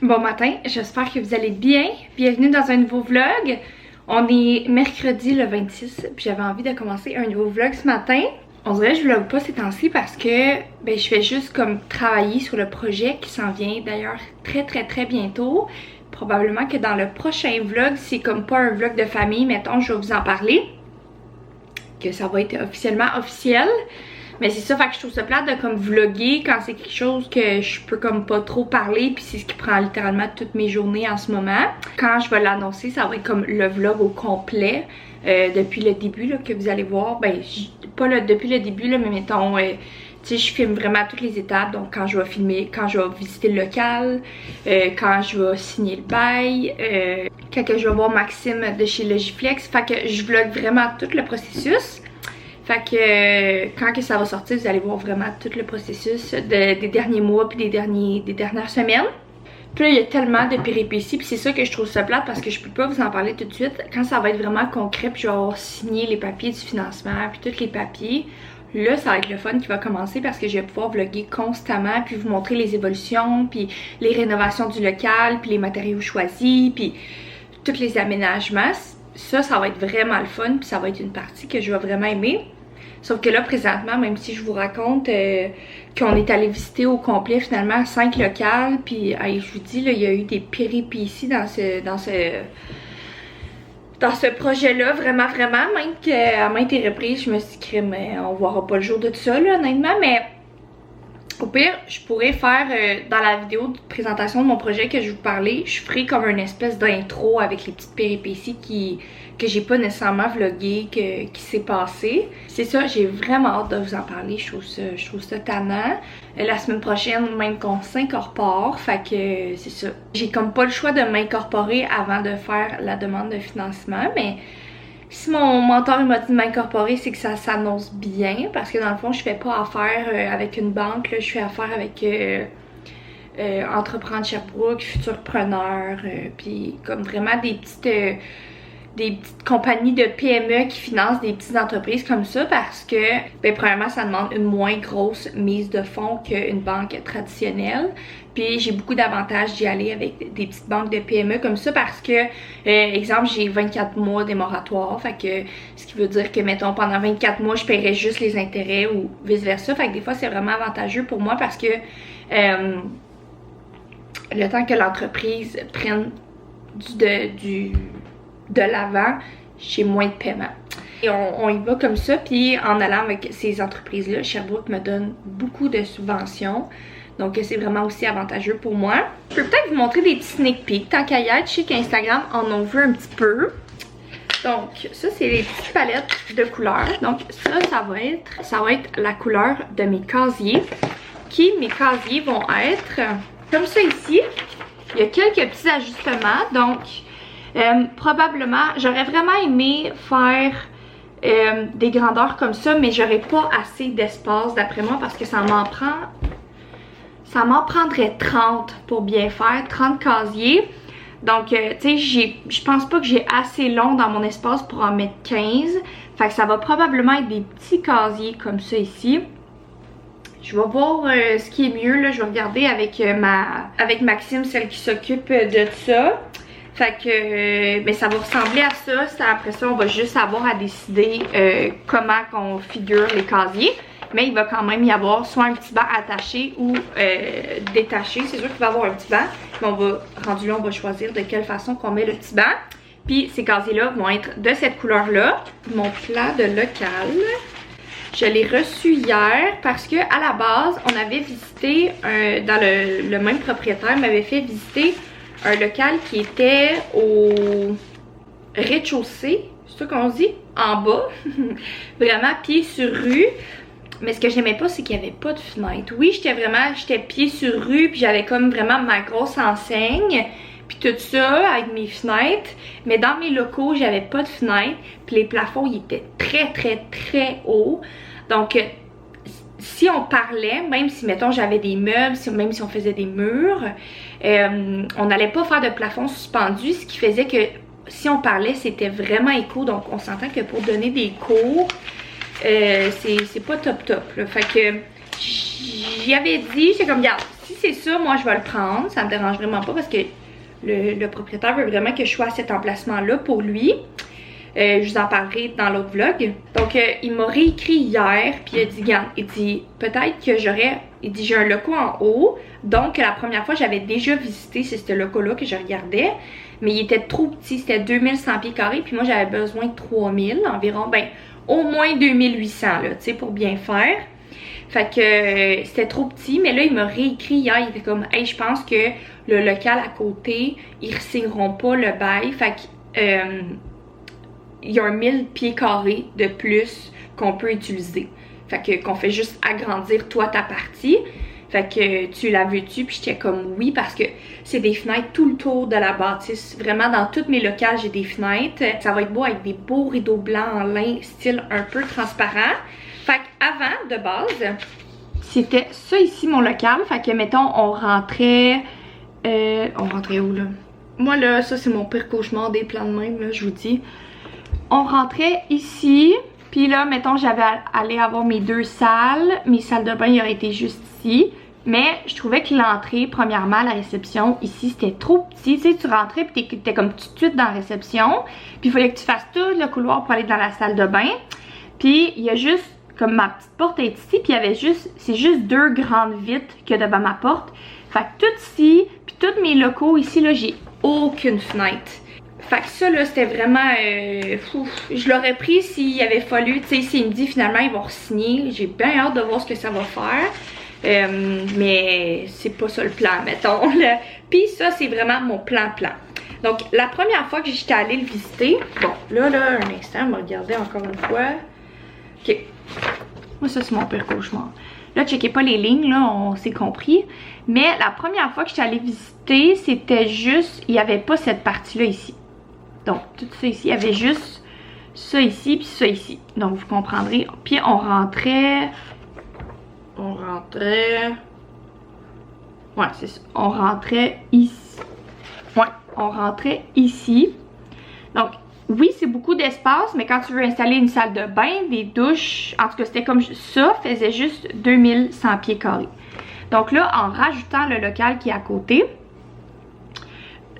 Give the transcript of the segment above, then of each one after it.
Bon matin, j'espère que vous allez bien. Bienvenue dans un nouveau vlog. On est mercredi le 26, puis j'avais envie de commencer un nouveau vlog ce matin. On dirait que je vlog pas ces temps-ci parce que je fais juste comme travailler sur le projet qui s'en vient d'ailleurs très bientôt. Probablement que dans le prochain vlog, c'est comme pas un vlog de famille, mettons, je vais vous en parler. Que ça va être officiellement officiel. Mais c'est ça, fait que je trouve ça plate de comme vlogger quand c'est quelque chose que je peux comme pas trop parler, puis c'est ce qui prend littéralement toutes mes journées en ce moment. Quand je vais l'annoncer, ça va être comme le vlog au complet, depuis le début là, que vous allez voir. Pas depuis le début là, mais mettons, tu sais, je filme vraiment toutes les étapes. Donc quand je vais filmer, quand je vais visiter le local, quand je vais signer le bail, quand je vais voir Maxime de chez Logiflex. Fait que je vlog vraiment tout le processus. Fait que quand que ça va sortir, vous allez voir vraiment tout le processus des derniers mois puis des dernières semaines. Puis là, il y a tellement de péripéties, puis c'est ça que je trouve ça plate parce que je peux pas vous en parler tout de suite. Quand ça va être vraiment concret, puis je vais avoir signé les papiers du financement, puis tous les papiers, là, ça va être le fun qui va commencer parce que je vais pouvoir vlogger constamment, puis vous montrer les évolutions, puis les rénovations du local, puis les matériaux choisis, puis tous les aménagements. Ça va être vraiment le fun, puis ça va être une partie que je vais vraiment aimer. Sauf que là, présentement, même si je vous raconte qu'on est allé visiter au complet finalement 5 locales, puis je vous dis, là, il y a eu des péripéties dans ce projet-là, vraiment, même qu'à maintes reprises, je me suis dit, mais on verra pas le jour de tout ça, là, honnêtement, mais au pire, je pourrais faire dans la vidéo de présentation de mon projet que je vous parlais, je ferai comme une espèce d'intro avec les petites péripéties que j'ai pas nécessairement vlogué, qui s'est passé. C'est ça, j'ai vraiment hâte de vous en parler, je trouve ça tannant. La semaine prochaine, même qu'on s'incorpore, fait que c'est ça. J'ai comme pas le choix de m'incorporer avant de faire la demande de financement, mais si mon mentor m'a dit de m'incorporer, c'est que ça s'annonce bien, parce que dans le fond, je fais pas affaire avec une banque, là, je fais affaire avec Entreprendre Sherbrooke, Futurpreneur, puis comme vraiment des petites compagnies de PME qui financent des petites entreprises comme ça parce que, premièrement, ça demande une moins grosse mise de fonds qu'une banque traditionnelle. Puis j'ai beaucoup d'avantages d'y aller avec des petites banques de PME comme ça parce que, exemple, j'ai 24 mois des moratoires. Fait que, ce qui veut dire que, mettons, pendant 24 mois, je paierais juste les intérêts ou vice-versa. Fait que des fois, c'est vraiment avantageux pour moi parce que le temps que l'entreprise prenne de l'avant, j'ai moins de paiement. Et on y va comme ça, puis en allant avec ces entreprises-là, Sherbrooke me donne beaucoup de subventions. Donc c'est vraiment aussi avantageux pour moi. Je peux peut-être vous montrer des petits sneak peeks. Tant qu'à y être, je sais qu'Instagram en veut un petit peu. Donc ça, c'est les petites palettes de couleurs. Donc ça va être la couleur de mes casiers. Mes casiers vont être comme ça ici. Il y a quelques petits ajustements, donc probablement, j'aurais vraiment aimé faire des grandeurs comme ça, mais j'aurais pas assez d'espace d'après moi parce que ça m'en prendrait 30 pour bien faire, 30 casiers. Donc, tu sais, je pense pas que j'ai assez long dans mon espace pour en mettre 15. Fait que ça va probablement être des petits casiers comme ça ici. Je vais voir ce qui est mieux, là. Je vais regarder avec Maxime, celle qui s'occupe de ça. Fait que ça va ressembler à ça. Après ça, on va juste avoir à décider comment qu'on figure les casiers. Mais il va quand même y avoir soit un petit banc attaché ou détaché. C'est sûr qu'il va y avoir un petit banc. Mais rendu là, on va choisir de quelle façon qu'on met le petit banc. Puis ces casiers-là vont être de cette couleur-là. Mon plan de local, je l'ai reçu hier parce que à la base, on avait visité, dans le même propriétaire m'avait fait visiter un local qui était au rez-de-chaussée, c'est ça qu'on dit, en bas, vraiment pied sur rue. Mais ce que j'aimais pas, c'est qu'il n'y avait pas de fenêtre. Oui, j'étais pied sur rue, puis j'avais comme vraiment ma grosse enseigne, puis tout ça avec mes fenêtres. Mais dans mes locaux, j'avais pas de fenêtre, puis les plafonds, ils étaient très hauts. Donc, si on parlait, même si, mettons, j'avais des meubles, même si on faisait des murs, on n'allait pas faire de plafond suspendu, ce qui faisait que si on parlait, c'était vraiment écho. Donc, on s'entend que pour donner des cours, c'est pas top là. Fait que j'y avais dit, j'étais comme, regarde, si c'est ça, moi je vais le prendre. Ça me dérange vraiment pas parce que le propriétaire veut vraiment que je sois à cet emplacement-là pour lui. Je vous en parlerai dans l'autre vlog. Donc, il m'a réécrit hier, puis il a dit, regarde, il dit, peut-être que j'aurais, il dit, j'ai un local en haut. Donc, la première fois, j'avais déjà visité, c'est ce local-là que je regardais. Mais il était trop petit, c'était 2100 pieds carrés, puis moi, j'avais besoin de 3000 environ. Ben, au moins 2800, là, tu sais, pour bien faire. Fait que c'était trop petit, mais là, il m'a réécrit hier, il était comme, hey, je pense que le local à côté, ils ne signeront pas le bail. Fait que, il y a 1000 pieds carrés de plus qu'on peut utiliser. Fait que qu'on fait juste agrandir toi ta partie. Fait que tu la veux-tu? Puis j'étais comme oui parce que c'est des fenêtres tout le tour de la bâtisse. Vraiment dans toutes mes locales j'ai des fenêtres. Ça va être beau avec des beaux rideaux blancs en lin style un peu transparent. Fait qu'avant de base, c'était ça ici mon local. Fait que mettons on rentrait où là? Moi là, ça c'est mon pire cauchemar des plans de même là, je vous dis. On rentrait ici, puis là, mettons, j'avais allé avoir mes deux salles. Mes salles de bain, il aurait été juste ici. Mais je trouvais que l'entrée, premièrement, la réception, ici, c'était trop petit. Tu sais, tu rentrais, puis t'es comme tout de suite dans la réception. Puis il fallait que tu fasses tout le couloir pour aller dans la salle de bain. Puis il y a juste, comme ma petite porte est ici, puis il y avait juste, c'est juste deux grandes vitres qu'il y a devant ma porte. Fait que tout ici, puis tous mes locaux ici, là, j'ai aucune fenêtre. Fait que ça là c'était vraiment je l'aurais pris s'il avait fallu, tu sais, s'il me dit finalement ils vont re-signer, j'ai bien hâte de voir ce que ça va faire, mais c'est pas ça le plan mettons là. Puis ça c'est vraiment mon plan. Donc la première fois que j'étais allée le visiter, bon là un instant, on va regarder encore une fois. Ok, moi ça c'est mon pire cauchemar. Là checkez pas les lignes là, on s'est compris, mais la première fois que j'étais allée visiter c'était juste, il y avait pas cette partie là ici. Donc, tout ça ici, il y avait juste ça ici, puis ça ici. Donc, vous comprendrez. Puis, on rentrait... Ouais, c'est ça. On rentrait ici. Ouais, on rentrait ici. Donc, oui, c'est beaucoup d'espace, mais quand tu veux installer une salle de bain, des douches, en tout cas, c'était comme ça, faisait juste 2100 pieds carrés. Donc là, en rajoutant le local qui est à côté...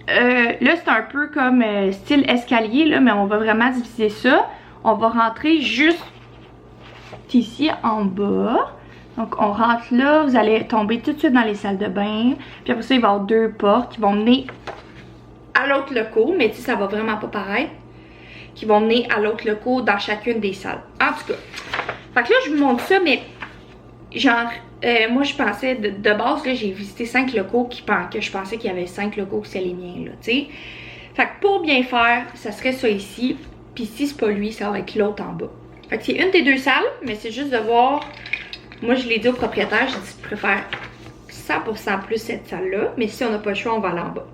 là c'est un peu comme style escalier là, mais on va vraiment diviser ça. On va rentrer juste ici en bas. Donc on rentre là, vous allez tomber tout de suite dans les salles de bain. Puis après ça il va y avoir deux portes qui vont mener à l'autre local, mais tu sais ça va vraiment pas paraître. Qui vont mener à l'autre local dans chacune des salles. En tout cas. Fait que là je vous montre ça, mais genre... moi je pensais de base là j'ai visité 5 locaux que je pensais qu'il y avait 5 locaux que c'est les miens là, tu sais. Fait que pour bien faire, ça serait ça ici. Puis si c'est pas lui, ça va être l'autre en bas. Fait que c'est une des deux salles, mais c'est juste de voir. Moi je l'ai dit au propriétaire, j'ai dit je préfère 100% plus cette salle là. Mais si on n'a pas le choix, on va aller en bas.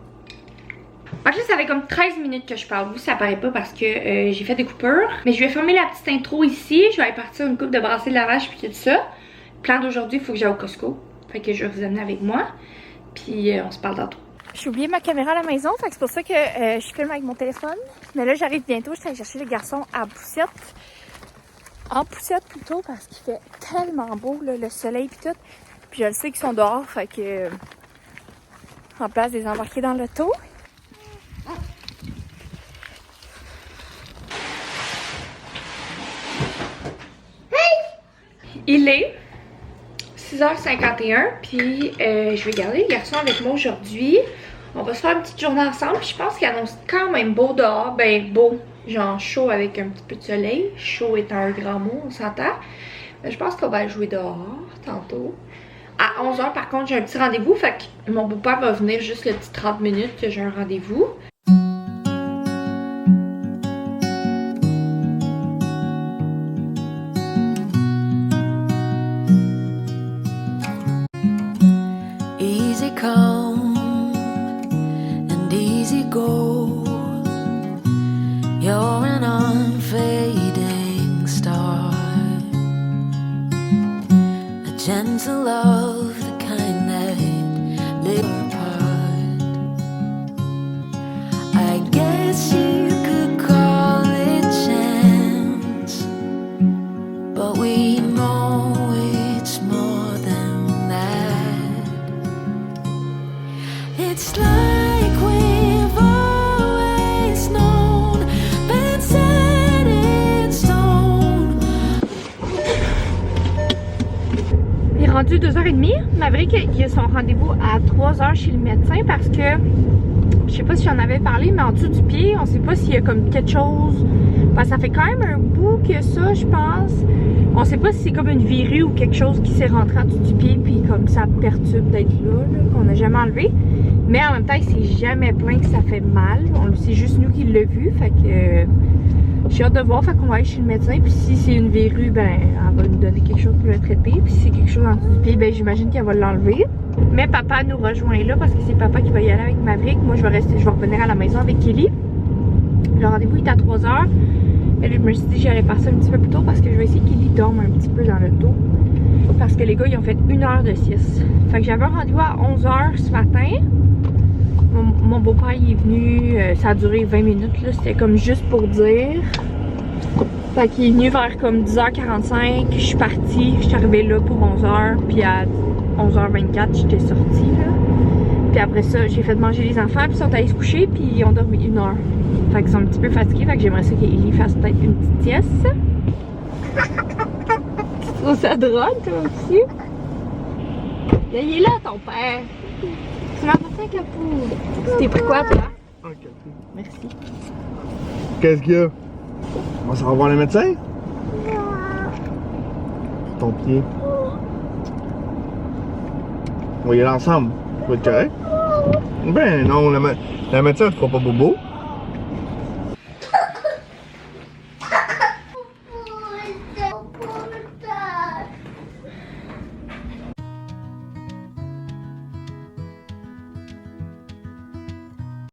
Fait que là ça fait comme 13 minutes que je parle. Vous ça paraît pas parce que j'ai fait des coupures. Mais je vais fermer la petite intro ici. Je vais aller partir une coupe de bracelet de lavage puis tout ça. Plan d'aujourd'hui, il faut que j'aille au Costco. Fait que je vais vous amener avec moi. Puis on se parle tantôt. J'ai oublié ma caméra à la maison, fait que c'est pour ça que je filme avec mon téléphone. Mais là, j'arrive bientôt. Je vais aller chercher les garçons à Poussette. En Poussette plutôt, parce qu'il fait tellement beau, là, le soleil et tout. Puis je le sais qu'ils sont dehors, fait que en place de les embarquer dans l'auto. Il est 6h51, puis je vais garder les garçons avec moi aujourd'hui. On va se faire une petite journée ensemble. Je pense qu'il annonce quand même beau dehors. Ben beau, genre chaud avec un petit peu de soleil. Chaud est un grand mot, on s'entend. Je pense qu'on va jouer dehors tantôt. À 11h par contre, j'ai un petit rendez-vous. Fait que mon beau-père va venir juste le petit 30 minutes que j'ai un rendez-vous. Easy come and easy go. You're an unfading star, a gentle love, the kind that live apart. I guess you could call it chance, but we know it's more than that. rendu 2h30. Maverick, il a son rendez-vous à 3h chez le médecin parce que, je sais pas si j'en avais parlé, mais en dessous du pied, on sait pas s'il y a comme quelque chose. Enfin, ça fait quand même un bout que ça, je pense. On sait pas si c'est comme une verrue ou quelque chose qui s'est rentré en dessous du pied, puis comme ça perturbe d'être là, qu'on n'a jamais enlevé. Mais en même temps, il s'est jamais plaint que ça fait mal. C'est juste nous qui l'a vu, fait que j'ai hâte de voir, fait qu'on va aller chez le médecin. Puis si c'est une verrue, ben elle va nous donner quelque chose pour le traiter. Puis si c'est quelque chose en dessous du pied, ben j'imagine qu'elle va l'enlever. Mais papa nous rejoint là parce que c'est papa qui va y aller avec Maverick. Moi je vais rester, je vais revenir à la maison avec Kelly. Le rendez-vous est à 3h. Et là, je me suis dit que j'allais passer un petit peu plus tôt parce que je vais essayer qu'il dorme un petit peu dans le dos. Parce que les gars, ils ont fait 1 heure de 6. Fait que j'avais un rendez-vous à 11h ce matin. Mon beau-père il est venu, ça a duré 20 minutes, c'était comme juste pour dire. Fait qu'il est venu vers comme 10h45, je suis partie, je suis arrivée là pour 11h, puis à 11h24 j'étais sortie là. Puis après ça, j'ai fait manger les enfants, puis ils sont allés se coucher, puis ils ont dormi 1 heure. Fait qu'ils sont un petit peu fatigués, fait que j'aimerais ça qu'Ellie fasse peut-être une petite sieste. Tu trouves ça drôle toi aussi? Là, il est là ton père! Tu m'as apporté un capot. Tu t'es pris quoi, toi? Un capot. Merci. Qu'est-ce qu'il y a? On va se revoir le médecin? Ton pied. On va y aller ensemble. Ça va être correct? Ben non, la médecin ne fera pas bobo.